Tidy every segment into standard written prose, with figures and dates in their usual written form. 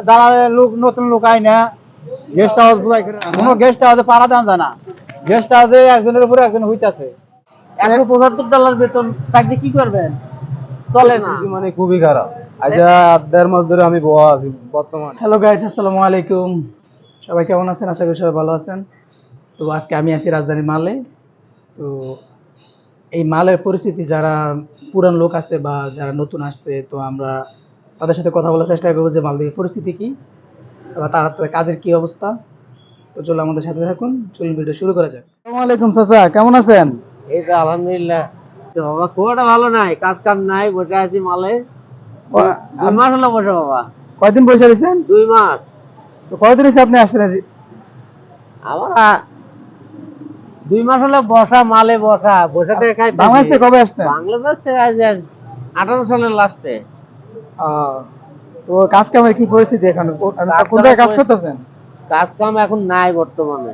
দালালের লোক নতুন লোক আই না, গেস্ট হাউস বুঝাই কোনো গেস্ট হাউসে পাড়া দাম জানা, গেস্ট হাউসে একজনের উপরে একজন হইতাছে। $175 বেতন থাকলে কি করবেন? চলে না, মানে খুবই খারাপ। আচ্ছা, 1.5 মাস ধরে আমি বহা আছি বর্তমানে। হ্যালো গাইস, আসসালামু আলাইকুম। সবাই কেমন আছেন? আশা করি সবাই ভালো আছেন। তো আজকে আমি আছি রাজধানী মালে। তো এই মালের পরিস্থিতি, যারা পুরান লোক আছে বা যারা নতুন আসছে, তো আমরা তাদের সাথে কথা বলার চেষ্টা করবো যে মালদ্বীপের পরিস্থিতি কি বা তার কাজের কি অবস্থা। তো চলো আমাদের সাথে থাকুন, চলুন ভিডিও শুরু করা যাক। আসসালামু আলাইকুম চাচা, কেমন আছেন? এই তো আলহামদুলিল্লাহ। তো বাবা খুব একটা ভালো নাই, কাজ কাম নাই, বসে আছি মালে। 2 মাস হলো বসে বাবা। কয়দিন বসে রয়েছেন? 2 মাস। তো কয়দিন হয়েছে আপনি আসছেন? আমার 2 মাস হলো বসা, মালে বসা, বসে থেকে খাই। বাংলাদেশ থেকে কবে আসছেন? বাংলাদেশ থেকে আজ 18 সালের লাস্টে। তো কাজ কামের কি পরিস্থিতি এখন? কোন জায়গায় কাজ করতেছেন? কাজ কাম এখন নাই বর্তমানে।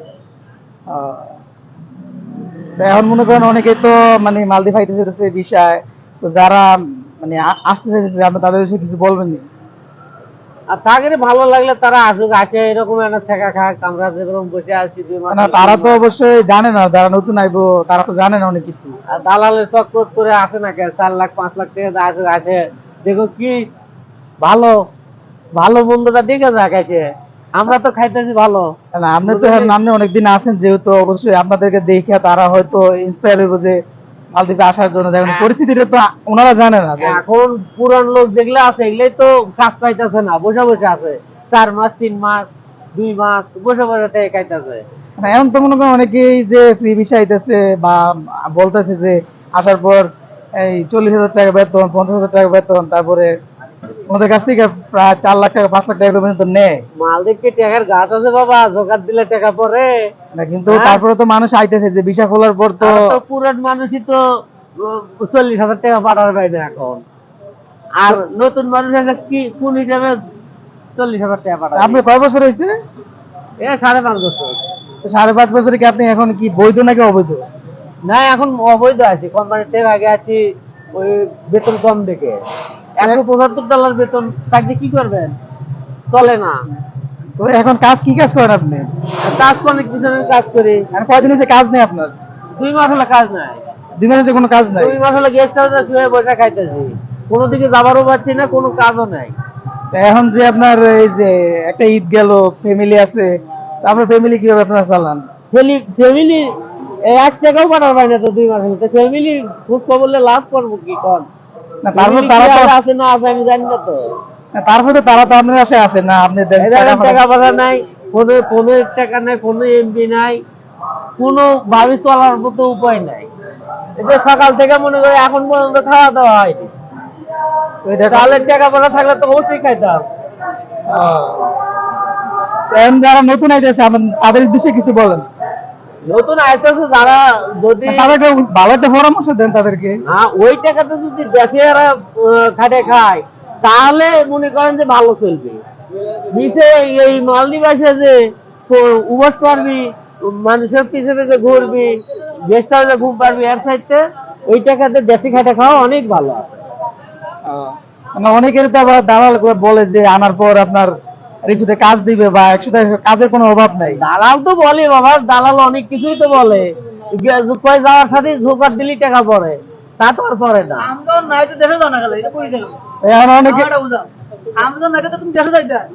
তো এখন মনে করেন অনেকেই তো মানে মালদ্বীপ আইতে চাইতেছে বিষয়, তো যারা মানে আসতে চাইতেছে আপনি তাদের বিষয়ে কিছু বলবেন না? আর তাদের ভালো লাগলে তারা আসুক, আসে এরকম একটা ঠেকা খাক। আমরা যেরকম বসে আছি 2 মাস, না তারা তো অবশ্যই জানে না, যারা নতুন আইবো তারা তো জানে না অনেক কিছু। আর দালালের চক্কর করে আসে না কেন, 4 লাখ 5 লাখ টাকা আসে, আসে দেখো কি ভালো ভালো বন্ধুটা দেখে যাক এসে। আমরা তো খাইতেছি ভালো না আপনি তো আপনি অনেকদিন আছেন, যেহেতু অবশ্যই আপনাদেরকে দেখে তারা হয়তো ইন্সপায়ার হইব যে মালদ্বীপে আসার জন্য। দেখেন পরিস্থিতিটা তো ওনারা জানে না। এখন পুরান লোক দেখলে আছে, এগুলাই তো কাজ পাইতেছে না, বসে বসে আছে 4 মাস 3 মাস 2 মাস বসে বসে থেকে খাইতেছে। এখন তো মনে করেন অনেকেই যে ফ্রি ভিসা আইতেছে বা বলতেছে যে আসার পর এই 40,000 টাকা বেতন, 50,000 টাকা বেতন, তারপরে ওদের কাছ থেকে প্রায় 4 লাখ টাকা 5 লাখ টাকা পর্যন্ত নেয়। মালদ্বীপকে টাকার গাছ আছে বাবা, জোগাড় দিলে টাকা পরে না, কিন্তু তারপরে তো মানুষ আইতেছে যে ভিসা খোলার পর তো পুরান মানুষই তো 40,000 টাকা পাঠার বাইরে এখন। আর নতুন মানুষ এসে কি কোন হিসাবে 40,000 টাকা পাঠাবে? আপনি কয় বছর হয়েছে? 5.5 বছর। 5.5 বছরে কি আপনি এখন কি বৈধ নাকি অবৈধ? না, এখন অবৈধ আছি, কোম্পানির থেকে আগে আছি ওই বেতন কম দেখে। $175 বেতন থাকলে কি করবেন? চলে না। তো এখন কাজ কি কাজ করেন আপনি? কাজ অনেক পিছনে কাজ করি। আর কয়দিন হয়েছে কাজ নেই আপনার? 2 মাস হলো কাজ নাই। 2 মাস হয়েছে কোনো কাজ নাই? 2 মাস হলো গেস্ট হাউসে শুয়ে বসে খাইতেছি, কোনো দিকে যাবারও পাচ্ছি না, কোনো কাজও নাই। তো এখন যে আপনার এই যে একটা ঈদ গেল, ফ্যামিলি আছে, তারপর ফ্যামিলি কিভাবে আপনারা চালান? ফ্যামিলি 1 টাকাও পাঠার পাই না তো 2 মাস হলো। ফ্যামিলি খোঁজ খবরলে লাভ করবো কি কর? না তারপর তারা তো আছে না আছে আমি জানি না তো। তারপরে তো তারা তো আপনার আশায় আছে না, আপনি টাকা পয়সা নাই, ফোনের টাকা নাই, কোনো এমবি নাই, কোনো ভাবে চলার মতো উপায় নাই। এদের সকাল থেকে মনে করে এখন পর্যন্ত খাওয়া দাওয়া হয়নি। তাহলে টাকা পয়সা থাকলে তো অবশ্যই খাইতাম। এখন যারা নতুন আইতেছে তাদের উদ্দেশ্যে কিছু বলেন। নতুন আইতেছে যারা, যদি তাদেরকে ভালো একটা পরামর্শ দেন তাদেরকে। ওই টাকাতে যদি দেশে এরা খাটে খায় তাহলে মনে করেন যে ভালো চলবে। নিচে এই মালদ্বীপ আসে যে উবাস পারবি, মানুষের পিছনে যে ঘুরবি, গেস্ট হাউসে ঘুম পারবি, এর চাইতে ওই টাকাতে দেশে খাটে খাওয়া অনেক ভালো। মানে অনেকের তো আবার দালাল বলে যে আনার পর আপনার রিসুতে কাজ দিবে বা একসাথে কাজের কোনো অভাব নাই। দালাল তো বলে বাবা, দালাল অনেক কিছুই তো বলে, কয় যাওয়ার সাথে জোগাড় দিলি টাকা পরে, তা তো আর পরে না। এখন অনেকে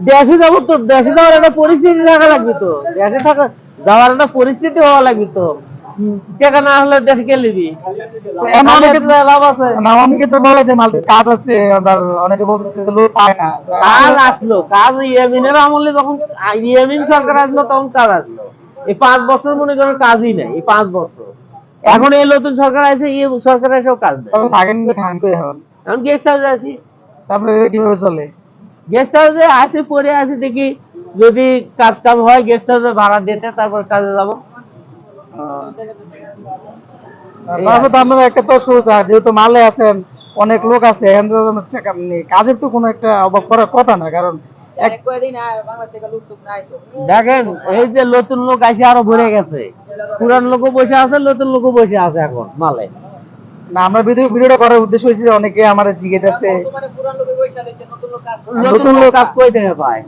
দেশে যাবো তো, দেশে যাওয়ার একটা পরিস্থিতি থাকা লাগবে তো, দেশে থাকা যাওয়ার একটা পরিস্থিতি হওয়া লাগবে তো। টাকা না হলে দেশে কে নিবি? লাভ আছে না, অনেকে তো বলে যে মালদ্বীপ কাজ আছে, আবার অনেকে বলতেছে যে লোক পায় না। কাজ আসলো, কাজ ইয়েমিনের আমলে যখন ইয়েমিন সরকার আসলো তখন কাজ আসলো। এই 5 বছর মনে করেন কাজই নাই, এই 5 বছর। এখন এই নতুন সরকার আছে, এই সরকার এসেও কাজ নেই। থাকেন খান কই এখন? এখন গেস্ট হাউসে আছি। তারপরে কিভাবে চলে? গেস্ট হাউসে আছি, পরে আছি, দেখি যদি কাজ কাম হয় গেস্ট হাউসে ভাড়া দিতে, তারপর কাজে যাবো। তারপর তো আপনার একটা তো সোজা, যেহেতু মালে আছেন, অনেক লোক আছে, এখন তো কাজের তো কোনো একটা অভাব করার কথা না, কারণ দেখেন এই যে নতুন লোক আসে আরো ভরে গেছে, পুরান লোকও বসে আছে, নতুন লোকও বসে আছে এখন মালে। না আমরা ভিডিওটা করার উদ্দেশ্য হয়েছে যে অনেকে আমার জিজ্ঞেস নতুন লোক কাজ কই থেকে পায়?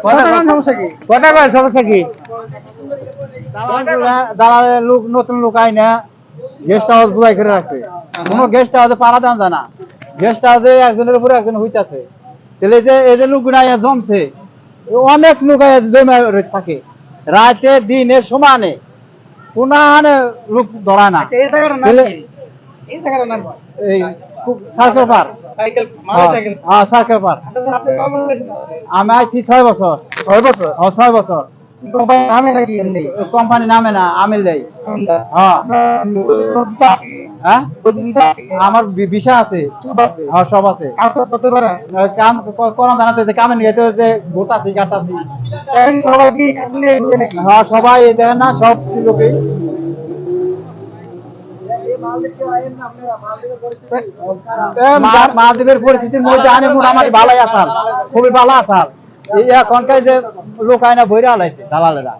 কথা কয়, সমস্যা কি? দালালের লোক নতুন লোক আই না গেস্ট হাউস বুঝাই করে রাখছে। কোনো গেস্ট হাউসে পাড়া দেন যায় না, গেস্ট হাউসে একজনের উপরে একজন হইতাছে। তাহলে যে এই যে লোকগুলা আইয়া জমছে, অনেক লোক আইয়া জমে থাকে রাতে দিনে সমানে, কোনো লোক ধরায় না। এই জায়গাটার নাম কি? এই জায়গাটার নাম কি? এই সার্কেল পার, সাইকেল মাল সাইকেল। হ্যাঁ সার্কেল পার। আমি আইছি 6 বছর। 6 বছর 6 বছর। কোম্পানি নামে নাকি এমনি? কোম্পানি নামে না, আমি লেই। হ্যাঁ হ্যাঁ আমার ভিসা আছে, হ্যাঁ সব আছে। কাজ করতে পারে কাম কোন জানাতে যে কামে নিয়ে যে গোটাছি কাটাছি। সবাই কি কাজ নিয়ে ঘুরে নাকি? হ্যাঁ সবাই দেখেন না, সব লোকে মালদ্বীপের পরিস্থিতির মধ্যে আনে মোটামুটি ভালোই আসার, খুবই ভালো আসার। এই এখনকার যে লোক আয়না বইরা আলাইছে দালালেরা।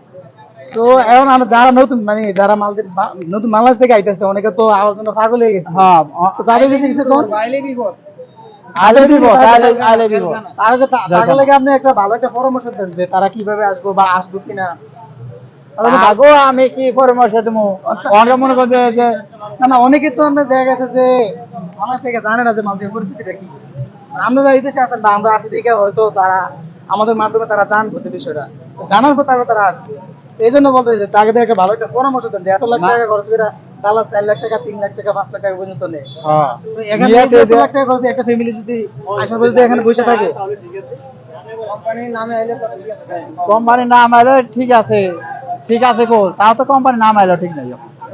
তো এখন আমরা যারা নতুন মানে যারা মালদ্বীপ নতুন বাংলাদেশ থেকে আইতেছে অনেকে তো আমার জন্য পাগল হয়ে গেছে। হ্যাঁ তো তাদের কিছু কিছু কোন আইলে বিপদ, আইলে বিপদ। তাদের লাগে আপনি একটা ভালো একটা পরামর্শ দেন যে তারা কিভাবে আসবো বা আসবো কিনা। আগো আমি কি পরামর্শ দেবো? অনেকে মনে করছে যে না না অনেকে তো আমরা দেখা গেছে যে বাংলাদেশ থেকে জানে না যে মালদ্বীপের পরিস্থিতিটা কি। আমরা যারা এই দেশে আছেন বা আমরা আসি দেখে হয়তো তারা আমাদের মাধ্যমে তারা জানবো যে বিষয়টা, জানার পর তারপর তারা আসবে। এই জন্য বলতে যে তাকে দেখে ভালো একটা পরামর্শ দেন যে এত লাখ টাকা খরচ করে দালাল 4 লাখ টাকা 3 লাখ টাকা 5 লাখ টাকা পর্যন্ত নেয়। তো এখানে যদি 1 লাখ টাকা খরচ একটা ফ্যামিলি যদি আসার পর যদি এখানে বসে থাকে কোম্পানির নাম আইলে ঠিক আছে, ঠিক আছে গো, তাও তো কোম্পানির নাম আইলো ঠিক নাই।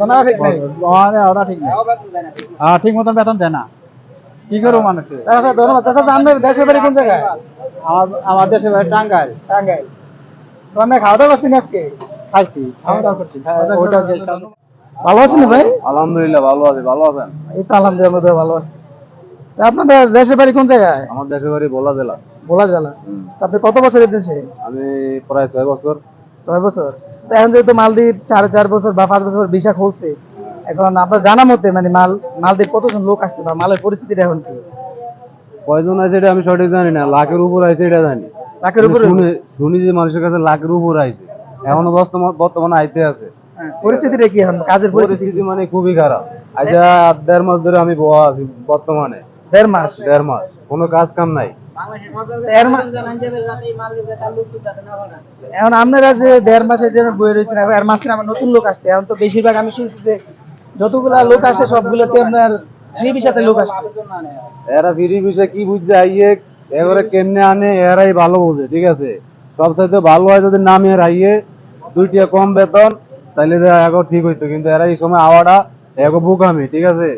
ওনা ঠিক নাই। ওরা ঠিক নাই, হ্যাঁ ঠিক মতন বেতন দেয় না। কি করবো মানুষকে? আচ্ছা ধন্যবাদ। আচ্ছা আপনার দেশের বাড়ি কোন জায়গায়? আমার দেশে ভাই টাঙ্গাইল। টাঙ্গাইল। তো আপনি খাওয়া দাওয়া করছেন আজকে? খাইছি, খাওয়া দাওয়া করছি। ওইটা ভালো আছেন ভাই? আলহামদুলিল্লাহ ভালো আছি। ভালো আছেন? এই তো আলহামদুলিল্লাহ আমরা ভালো আছি। তো আপনাদের দেশের বাড়ি কোন জায়গায়? আমার দেশের বাড়ি ভোলা জেলা। ভোলা জেলা। তো আপনি কত বছর এই দেশে? আমি প্রায় 6 বছর। 6 বছর। তো এখন যেহেতু মালদ্বীপ 4 বছর বা 5 বছর ভিসা খুলছে, এখন আপনার জানা মতে মানে মালদ্বীপ কতজন লোক আসছে বা মালের পরিস্থিতিটা এখন কি? কয়জন আছে এটা আমি সঠিক জানি না, লাখের উপর আছে এটা জানি। লাখের উপরে? শুনি যে মানুষের কাছে লাখের উপর আছে, এখনো বর্তমানে আইতে আছে। পরিস্থিতিটা কি এখন কাজের পরিস্থিতি মানে খুবই খারাপ। আচ্ছা 1.5 মাস ধরে আমি বহা আছি বর্তমানে। 1.5 মাস? 1.5 মাস কোনো কাজ কাম নাই। এখন আপনারা যে 1.5 মাসের জন্য বই রয়েছেন, এর মাঝখানে আমার নতুন লোক আসছে। এখন তো বেশিরভাগ আমি শুনছি যে যতগুলা লোক আসে সবগুলোতে আপনার ফ্রি ভিসাতে লোক আসছে। এরা ফ্রি ভিসা কি বুঝছে আইয়ে এবারে কেমনে আনে এরাই ভালো বোঝে, ঠিক আছে। সব চাইতে ভালো হয় যদি নামে আইয়ে 2 টাকা কম বেতন, তাইলে এখন ঠিক হইতো। কিন্তু এরা এই সময় আওয়াটা এখন বুকামি, ঠিক আছে।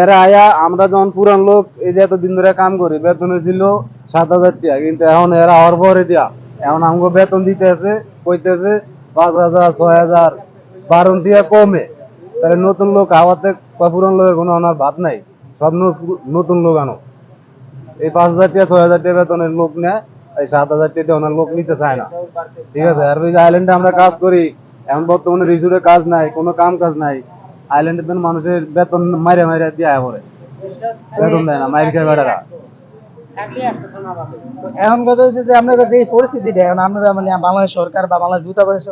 এরা আয়া আমরা যখন পুরান লোক এই যে এতদিন ধরে কাম করি, বেতন ছিল 7,000 টাকা, কিন্তু এখন এরা হওয়ার পরে দিয়া এখন আমাকে বেতন দিতে আছে কইতেছে 5,000 6,000 12 টাকা কমে। তাহলে নতুন লোক আওয়াতে পুরান লোকের কোনো আনার ভাত নাই, সব নতুন লোক আনো। এই 5,000 টাকা 6,000 টাকা বেতনের লোক নেয়, এই 7,000 টাকা ওনার লোক নিতে চায় না, ঠিক আছে। আর ওই যে আইল্যান্ডে আমরা কাজ করি, এখন বর্তমানে রিসোর্টে কাজ নাই, কোনো কাম কাজ নাই। আইল্যান্ডের জন্য মানুষের বেতন মাইরে মাইরে দিয়ে পরে, বেতন দেয় না, মাইর খায় বেটারা। এখন কথা হচ্ছে যে আপনারা যে পরিস্থিতিটা এখন আপনারা মানে বাংলাদেশ সরকার বা বাংলাদেশ দূতাবাস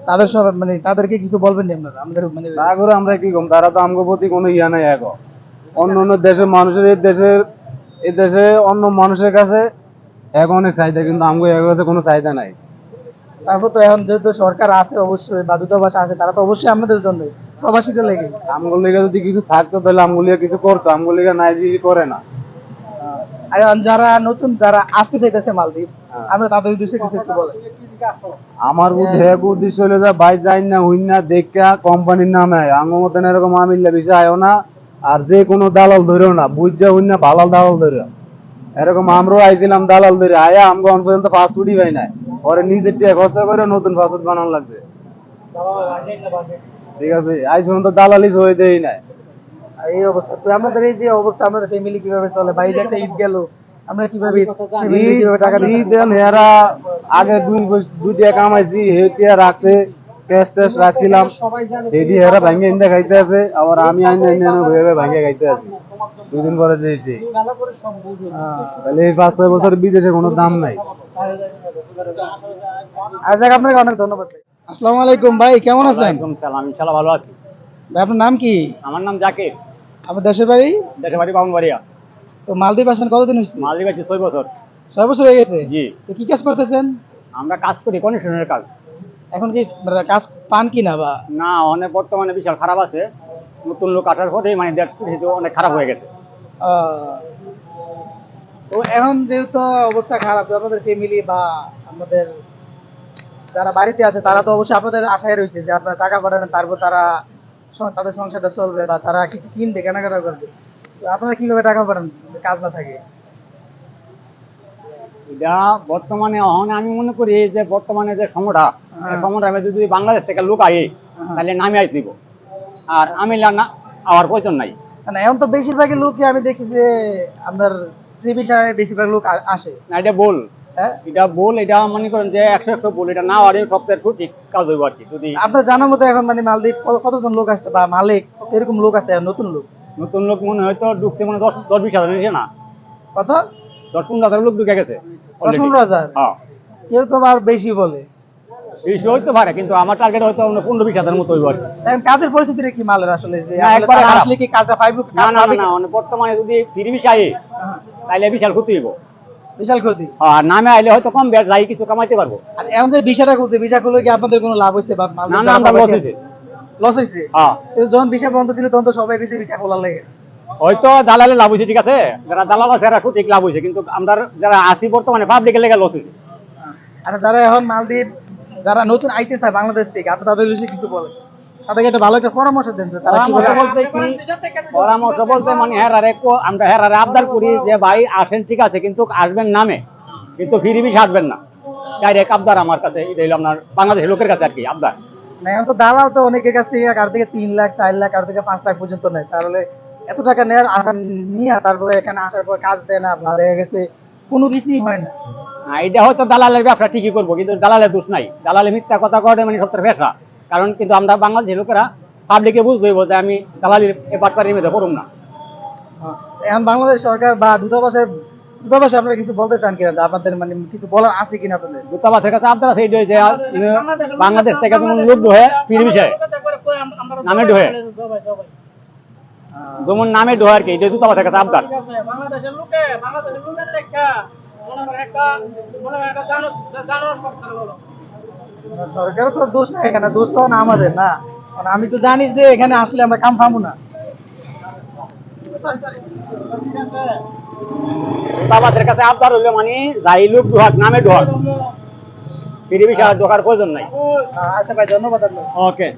তাদের সব মানে তাদেরকে কিছু বলবেন না আপনারা? আমাদের মানে না করে আমরা কি কম, তারা তো আমগো প্রতি কোনো ইয়া নাই। এখন অন্য অন্য দেশের মানুষের এই দেশে অন্য মানুষের কাছে এখন অনেক চাহিদা, কিন্তু আমগো এর কাছে কোনো চাহিদা নাই। তারপর তো এখন যেহেতু সরকার আছে অবশ্যই বা দূতাবাস আছে, তারা তো অবশ্যই আমাদের জন্য প্রবাসীদের লেগে। আমগো লিগা যদি কিছু থাকতো তাহলে আমগো লিগা কিছু করতো, আমগো লিগা নাই যে করে না। আর যারা নতুন যারা আসতে চাইতেছে মালদ্বীপ, আমরা তাদের উদ্দেশ্যে কিছু একটু বলেন। আমার উদ্দেশ্য হলো যে ভাই যাই না হইন না দেখা কোম্পানির নামে আমার মতন এরকম আমিল্লা বিষয় আয়ো না। আর যে কোনো দালাল ধরেও না, বুঝা হইন না ভালাল দালাল ধরে। এরকম আমরাও আইছিলাম দালাল ধরে আয়া আমগো অন পর্যন্ত পাসপোর্টই পাই নাই, পরে নিজের টাকা খরচা করে নতুন পাসপোর্ট বানানো লাগছে, ঠিক আছে। আজ পর্যন্ত দালালি হয়ে দেই নাই। এই অবস্থা তো আমাদের, এই যে অবস্থা আমাদের ফ্যামিলি কিভাবে চলে? ভাই যে একটা ঈদ গেল, আমরা কিভাবে কিভাবে টাকা দিচ্ছি? দেন এরা আগে দুই টাকা কামাইছি হেটিয়া রাখছে, ক্যাশ ট্যাশ রাখছিলাম, হেডি এরা ভাঙ্গে ইন্দা খাইতে আছে, আবার আমি আইনে আইনে ভেবে ভাঙ্গে খাইতে আছি 2 দিন পরে যেয়েছি। তাহলে এই 5-6 বছর বিদেশে কোনো দাম নাই। আচ্ছা, আপনাকে অনেক ধন্যবাদ ভাই। আসসালামু আলাইকুম ভাই, কেমন আছেন? সালাম, ইনশাআল্লাহ ভালো আছি। ভাই আপনার নাম কি? আমার নাম জাকির, আপনার দেশের বাড়ি? দেশের বাড়ি বামুনবাড়িয়া। তো মালদ্বীপ আসেন কতদিন হয়েছে? মালদ্বীপ আছি 6 বছর। 6 বছর হয়ে গেছে। জি। তো কি কাজ করতেছেন? আমরা কাজ করি কন্ডিশনের কাজ। এখন কি কাজ পান কি না বা? না, অনেক বর্তমানে বিশাল খারাপ আছে। নতুন লোক আসার পরে মানে দেশ পরিস্থিতি অনেক খারাপ হয়ে গেছে। তো এখন যেহেতু অবস্থা খারাপ, তো আপনাদের ফ্যামিলি বা আমাদের যারা বাড়িতে আছে তারা তো অবশ্যই আপনাদের আশায় রয়েছে যে আপনারা টাকা পাঠাবেন, তারপর তারা তাদের সংসারটা চলবে বা তারা কিছু কিনবে, কেনাকাটা করবে। তো আপনারা কিভাবে টাকা পাঠান কাজ না থাকে? এটা বর্তমানে আমি মনে করি যে বর্তমানে যে সময়টা, এই সময়টা আমি যদি বাংলাদেশ থেকে লোক আই তাহলে নামে আই দিব, আর আমি না আমার প্রয়োজন নাই। মানে এখন তো বেশিরভাগই লোকই আমি দেখছি যে আপনার ফ্রি ভিসায় বেশিরভাগ লোক আসে। না, এটা ভুল। হ্যাঁ, এটা মনে করেন যে 100 ভুল। এটা না আর সবচেয়ে সঠিক কাজ হইব আর কি। যদি আপনার জানার মতো এখন মানে মালদ্বীপ কতজন লোক আসছে বা মালিক এরকম লোক আছে নতুন লোক? নতুন লোক মনে হয়তো ঢুকছে, মানে 10-20 হাজার নিচে না, কত? 10-15 হাজার লোক ঢুকে গেছে। 10-15 হাজার? হ্যাঁ, কেউ তো আর বেশি বলে। বেশি হইতে পারে, কিন্তু আমার টার্গেট হয়তো 15-20 হাজার মতো হইব আর কি। এখন কাজের পরিস্থিতিটা কি মালের আসলে, যে না, আসলে একবারে তারা খারাপ। আসলে কি কাজটা পাইব? না না না, মানে বর্তমানে যদি ফ্রি ভিসা আই তাহলে বিশাল ক্ষতি হইব। বিশাল ক্ষতি। আর নামে আইলে হয়তো কম বেশ যাই কিছু কামাইতে পারবো। আচ্ছা, এখন যে ভিসাটা খুলছে, ভিসা খুলে কি আপনাদের কোনো লাভ হইছে বা না না, আমরা লস হয়েছে। লস হইছে? হ্যাঁ, যখন ভিসা বন্ধ ছিল তখন তো সবাই বেশি ভিসা খোলা লাগে। হয়তো দালালে লাভ হয়েছে, ঠিক আছে, যারা দালাল আছে এরা সঠিক লাভ হয়েছে, কিন্তু আমরা যারা আছি বর্তমানে পাবলিকের লেগে লস হয়েছে। আর যারা এখন মালদ্বীপ যারা নতুন আইতে চায় বাংলাদেশ থেকে, আপনি তাদের বিষয়ে কিছু বলেন, তাদেরকে একটা ভালো একটা পরামর্শ দেন যে তারা কিভাবে পরামর্শ বলতে মানে আমরা হেরারে আবদার করি যে ভাই আসেন, ঠিক আছে, কিন্তু আসবেন নামে, কিন্তু ফ্রি ভিসা আসবেন না। ডাইরেক্ট আবদার আমার কাছে, এটা হলো আপনার বাংলাদেশের লোকের কাছে আর কি আবদার। না, এখন তো দালাল তো অনেকের কাছ থেকে কার থেকে 3 লাখ 4 লাখ কার থেকে 5 লাখ পর্যন্ত নেয়। তাহলে এত টাকা নেওয়ার আশা নিয়ে তারপরে এখানে আসার পর কাজ দেয় না, আপনার দেখা গেছে কোনো কিছুই হয় না। এটা হয়তো দালালের ব্যবসা ঠিকই করবো, কিন্তু দালালের দোষ নাই। দালালে মিথ্যা কথা করে মানে সত্যের ব্যবসা। কারণ কিন্তু আমরা বাংলাদেশের লোকেরা পাবলিকে বুঝতে হইব যে আমি দালালির বাটপাড়ির মধ্যে পড়ুম না। এখন বাংলাদেশ সরকার বা দূতাবাসে আপনারা কিছু বলতে চান কিনা, যে আপনাদের মানে কিছু বলার আছে কিনা আপনাদের? দূতাবাসের কাছে আবদার আছে এইটাই যে বাংলাদেশ থেকে কোনো লোক ঢোহে ফ্রি ভিসায় নামে ঢোহে, যেমন নামে ঢোহে আর কি, এটা দূতাবাসের কাছে আবদার। সরকার তো দোষ না, এখানে দোষ তো না আমাদের না। কারণ আমি তো জানি যে এখানে আসলে আমরা কাম পাবো না। দূতাবাসের কাছে আবদার হইলে মানে যাই লোক ঢোহাক নামে ঢোহাক, ফ্রি ভিসা ঢোকার প্রয়োজন নাই। আচ্ছা ভাই, ধন্যবাদ আপনাকে। ওকে।